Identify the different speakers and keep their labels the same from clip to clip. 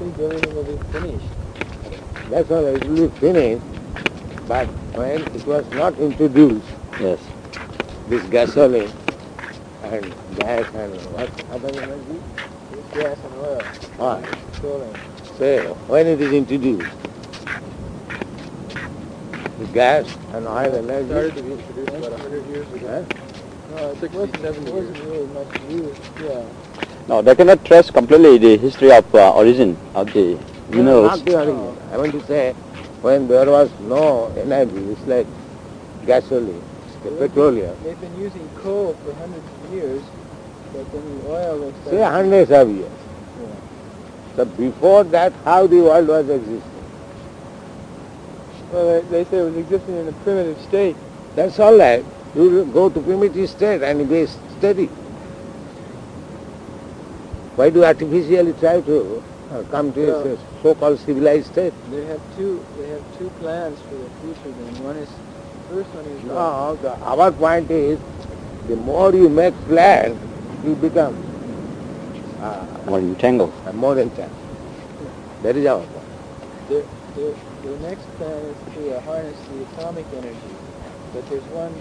Speaker 1: think everything will be finished.
Speaker 2: That's all, it will be finished. But when it was not introduced,
Speaker 3: Yes.
Speaker 2: this gasoline and gas and what other energy?
Speaker 1: This gas and oil,
Speaker 2: Oil.
Speaker 1: petroleum.
Speaker 2: So when it is introduced, the gas and oil energy.
Speaker 1: Started to be introduced about 100 years ago.
Speaker 2: Huh?
Speaker 1: No, it wasn't really much used. Yeah.
Speaker 3: No, they cannot trace completely the history of origin of the
Speaker 2: No,
Speaker 3: minerals.
Speaker 2: not the origin. I want to say, when there was no energy, it's like gasoline, the petroleum.
Speaker 1: They've been using coal for hundreds of years, but then the oil was...
Speaker 2: Say hundreds of years.
Speaker 1: Yeah.
Speaker 2: So before that, how the world was existing?
Speaker 1: Well, they say it was existing in a primitive state.
Speaker 2: That's all right. You go to primitive state and be steady. Why do you artificially try to come to a so-called civilized state?
Speaker 1: They have two plans for the future. Then one is, first one is
Speaker 2: No, our point is, the more you make plan, you become
Speaker 3: More entangled.
Speaker 2: more intense. That is our point.
Speaker 1: the next plan is to harness the atomic energy, but there's one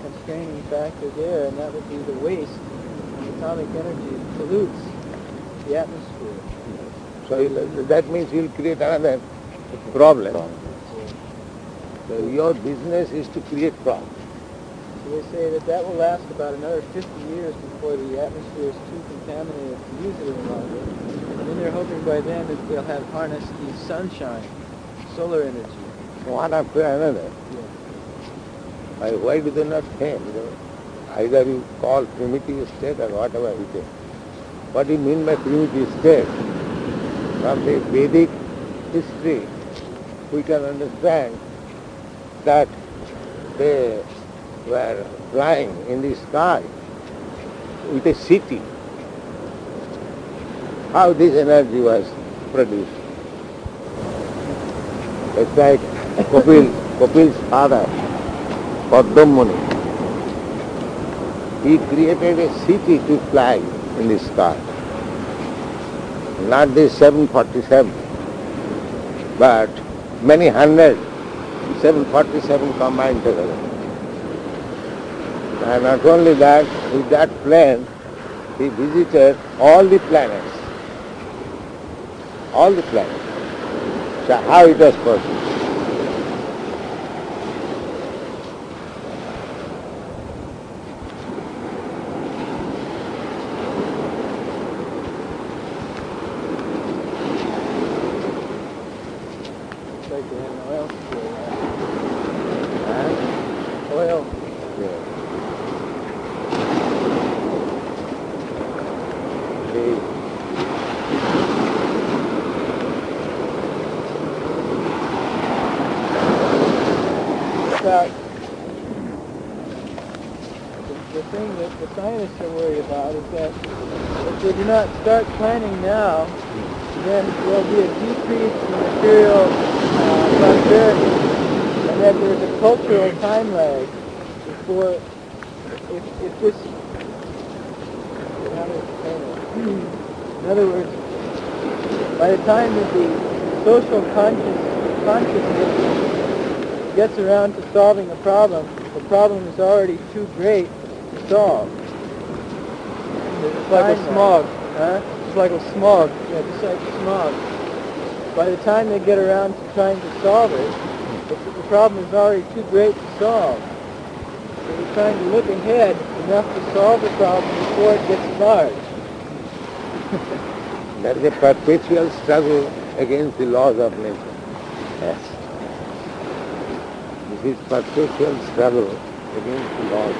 Speaker 1: constraining factor there, and that would be the waste. Atomic energy pollutes the atmosphere.
Speaker 2: So that means you'll create another problem. So your business is to create problems.
Speaker 1: So they say that will last about another 50 years before the atmosphere is too contaminated to use it any longer. And then they're hoping by then that they'll have harnessed the sunshine, solar energy.
Speaker 2: One after another.
Speaker 1: Yeah.
Speaker 2: Why do they not think? Either you call primitive state or whatever it is. What do you mean by primitive state? From the Vedic history, we can understand that they were flying in the sky with a city. How this energy was produced? It's like Kapil's father, Padma Muni. He created a city to fly in the sky. Not this 747, but many hundred 747 combined together. And not only that, with that plane, he visited all the planets. All the planets. So how it was possible?
Speaker 1: It's like they had an oil spill.
Speaker 2: And,
Speaker 1: Oil.
Speaker 2: yeah. The
Speaker 1: About the thing that the scientists are worried about is that if they do not start planning now, then there will be a decrease in material prosperity, and that there's a cultural time lag before, if this, how to explain it? In other words, by the time that the social consciousness gets around to solving a problem, the problem is already too great to solve. It's like a smog. Huh? It's like a smog. Yeah, just like smog. By the time they get around to trying to solve it, the problem is already too great to solve. So they're trying to look ahead enough to solve the problem before it gets large.
Speaker 2: There is a perpetual struggle against the laws of nature.
Speaker 3: Yes.
Speaker 2: This is perpetual struggle against the laws.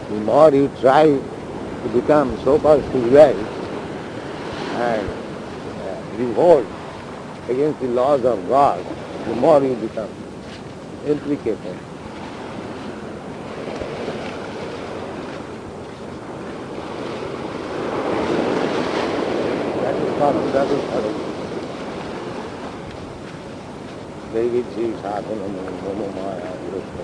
Speaker 2: The more you try to become so-called civilized and revolt against the laws of God, the more you become implicated. That is correct. David G. Sadhana Momo Maya Vrishta.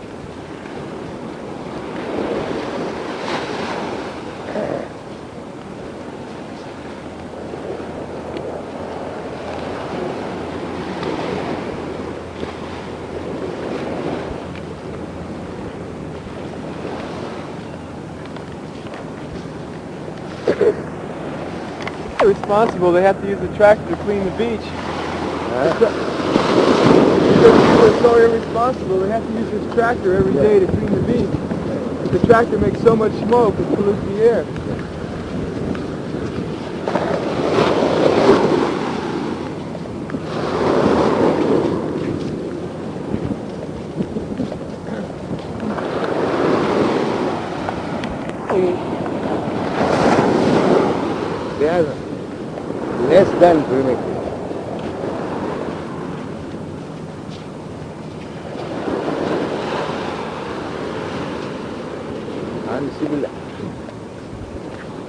Speaker 1: irresponsible, they have to use the tractor to clean the beach.
Speaker 2: Huh?
Speaker 1: Because people are so irresponsible, they have to use this tractor every day to clean the beach. The tractor makes so much smoke, it pollutes the air.
Speaker 2: They are less than primitive. Uncivilized.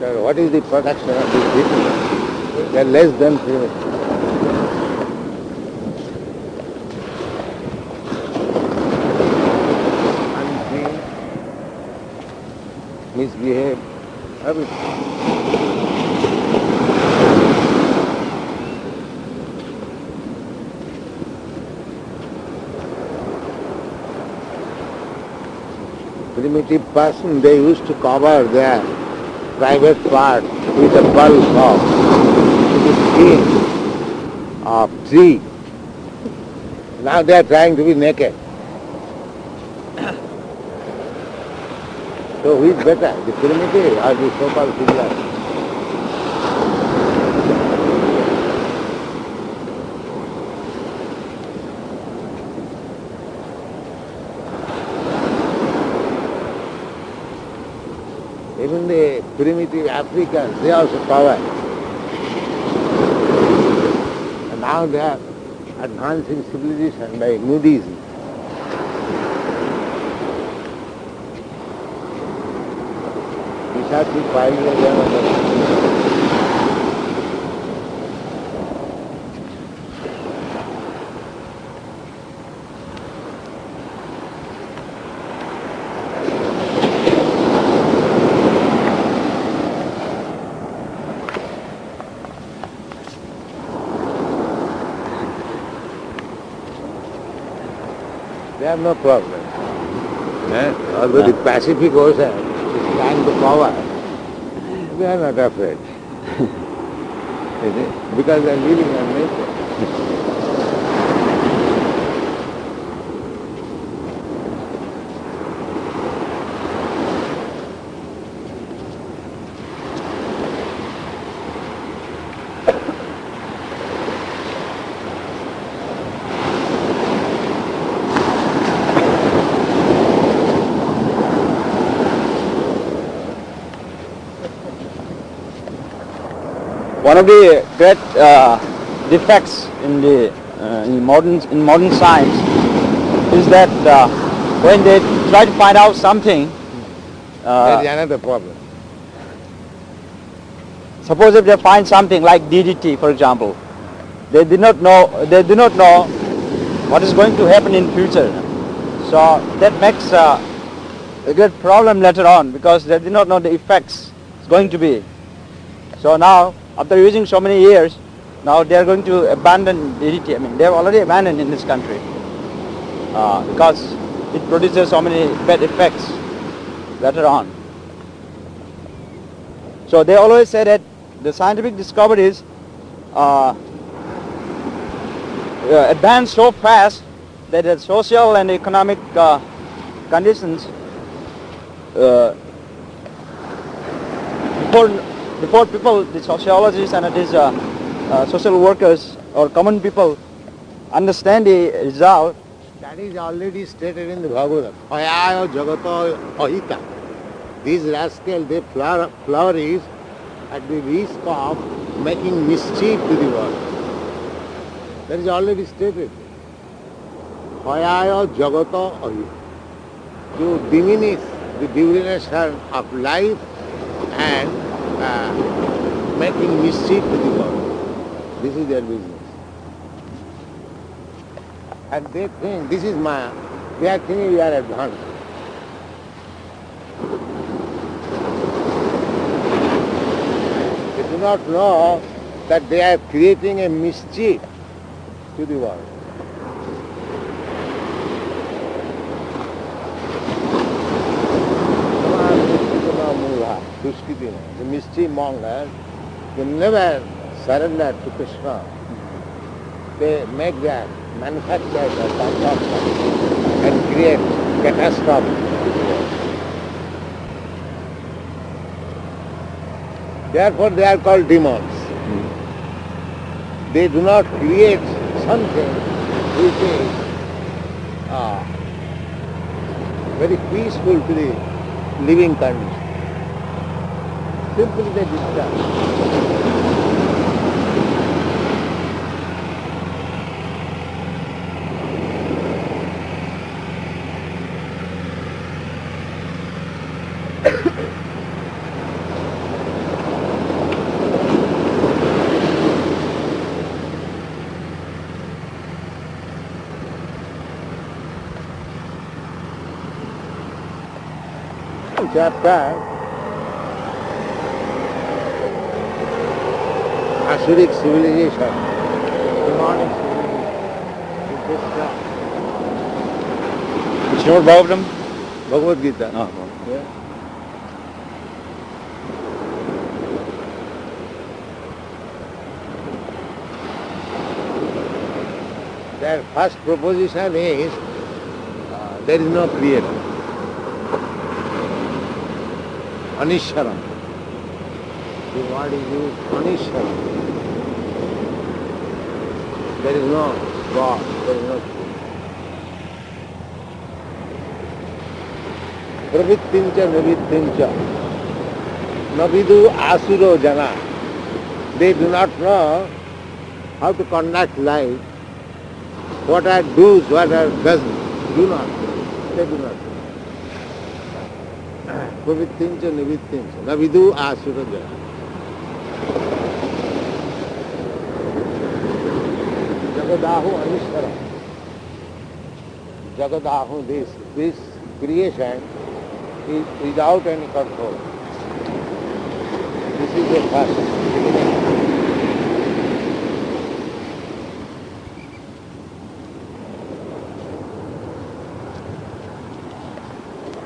Speaker 2: So what is the production of these people? They are less than primitive. Unclean, misbehaved, everything. Primitive person, they used to cover their private part with a bulb of the skin of tree. Now they are trying to be naked. So who is better, the primitive or the so-called civilized? Even the primitive Africans, they also cover. And now they are advancing civilization by nudism. Vishati Paila, they have no problem. Although the Pacific Ocean is trying to cover, they are not afraid. Because they are living on nature.
Speaker 3: One of the great defects in the in modern science is that when they try to find out something,
Speaker 2: There is another problem.
Speaker 3: suppose if they find something like DDT, for example, they do not know what is going to happen in future. So that makes a great problem later on, because they do not know the effects it's going to be. So now, after using so many years, now they are going to abandon DDT. I mean, they have already abandoned in this country because it produces so many bad effects later on. So they always say that the scientific discoveries advance so fast that the social and economic conditions before people, the sociologists and these social workers or common people understand the result.
Speaker 2: That is already stated in the Bhagavad. Ayaya jagata ahita. These rascals, they flourish at the risk of making mischief to the world. That is already stated. Ayaya jagata ahita. To diminish the duration of life and making mischief to the world. This is their business. And they think, this is Maya, they are thinking we are advanced. They do not know that they are creating a mischief to the world. The mischief mongers, they never surrender to Krishna. They make that, manufacture the concoction and create catastrophe. Therefore they are called demons. They do not create something which is very peaceful to the living condition. Simply they disturb. Chapter Asuric civilization, demonic civilization.
Speaker 3: Srimad Bhagavatam?
Speaker 2: Bhagavad Gita.
Speaker 3: Oh,
Speaker 2: Yeah. Their first proposition is there is no creator. Anishwaram. The word is used, Anishwaram. There is no God, there is no Pravittincha nivittincha. Navidu asuro jana. They do not know how to conduct life. What are do's, what are doesn't. Do not know. They do not know. Pravittincha nivittincha. Navidu asura jana. Jagadahu anishwaram. Jagadahu, this creation is without any control. This is the first beginning.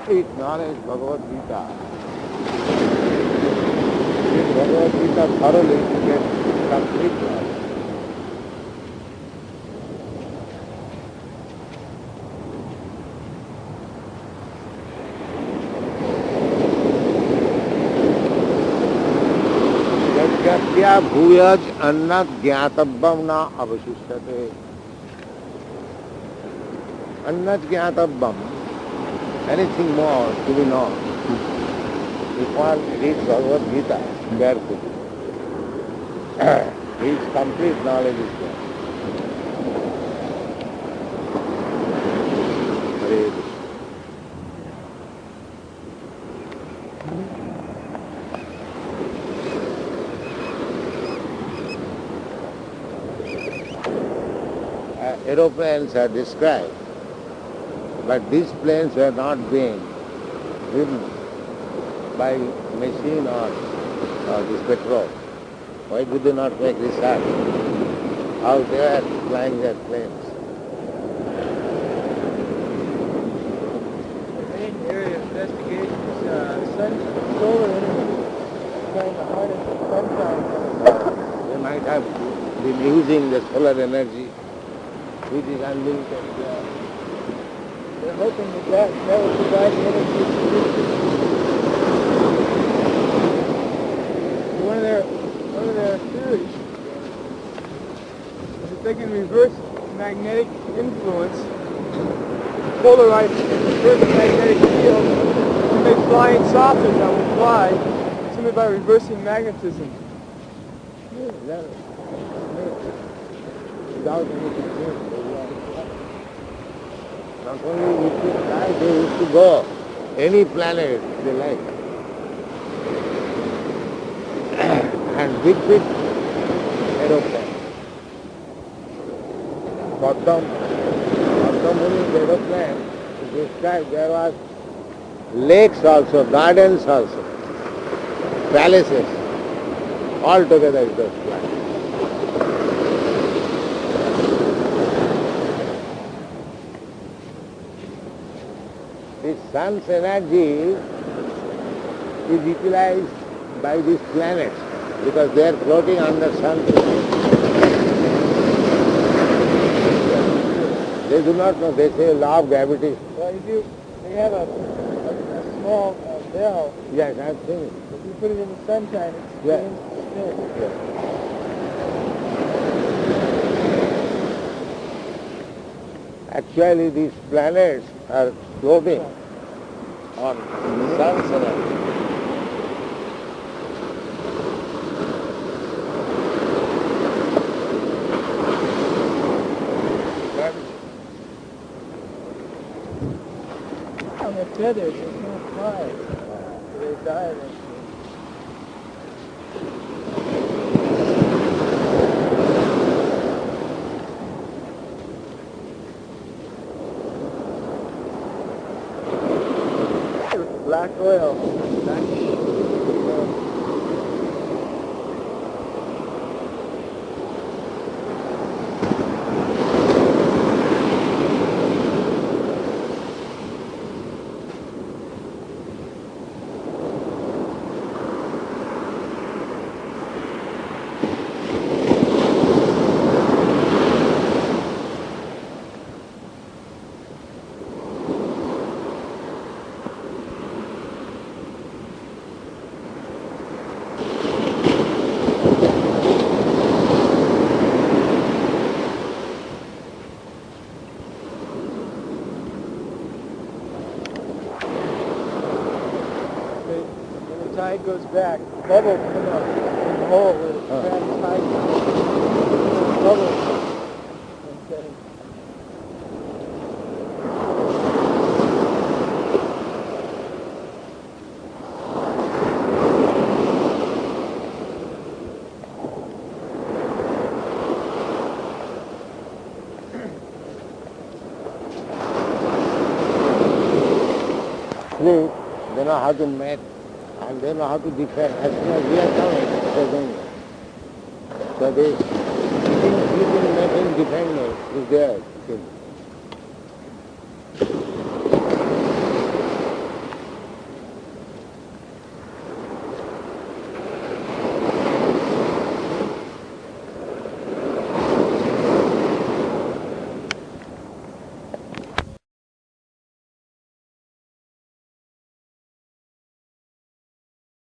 Speaker 2: It knowledge Bhagavad Gita. Read Bhagavad Gita thoroughly to get complete knowledge. यज्ञस्य भूयज अन्नत् ज्ञातव्यम न अवशिष्यते. Annat ज्ञातव्यम, anything more to be known. If one reads Bhagavad Gita carefully, his complete knowledge is there. Hare Krishna. Aeroplanes are described, but these planes were not being driven by machine or this petrol. Why do they not make research how they are flying their planes?
Speaker 1: The main area of investigation is solar energy, trying to harness the sunshine.
Speaker 2: They might have been using the solar energy, which is unlimited.
Speaker 1: They're hoping that will provide the energy solution. One of their theories is that they can reverse magnetic influence, polarize reverse magnetic field, and make flying saucers that will fly simply by reversing magnetism.
Speaker 2: Without anything. Not only used to fly, they used to go any planet they like. And big aeroplane. Muni's aeroplane is described. There was lakes also, gardens also, palaces, all together it was flying. The sun's energy is utilized by these planets because they are floating under sun. They do not know. They say law of gravity.
Speaker 1: Well, they have a small bell.
Speaker 2: Yes, I have seen it.
Speaker 1: If you put it in the sunshine, it begins to spin.
Speaker 2: Yes. Actually, these planets are floating on sun's energy.
Speaker 1: On their feathers, they can't fly. So they die eventually. Black oil. When the tide goes back, bubbles come up in the hole where the tide goes. Bubbles. Okay.
Speaker 2: Sleep, they know how to mate and they know how to defend. As soon as we are coming, they're going. So they, sleeping, mating, defending is there.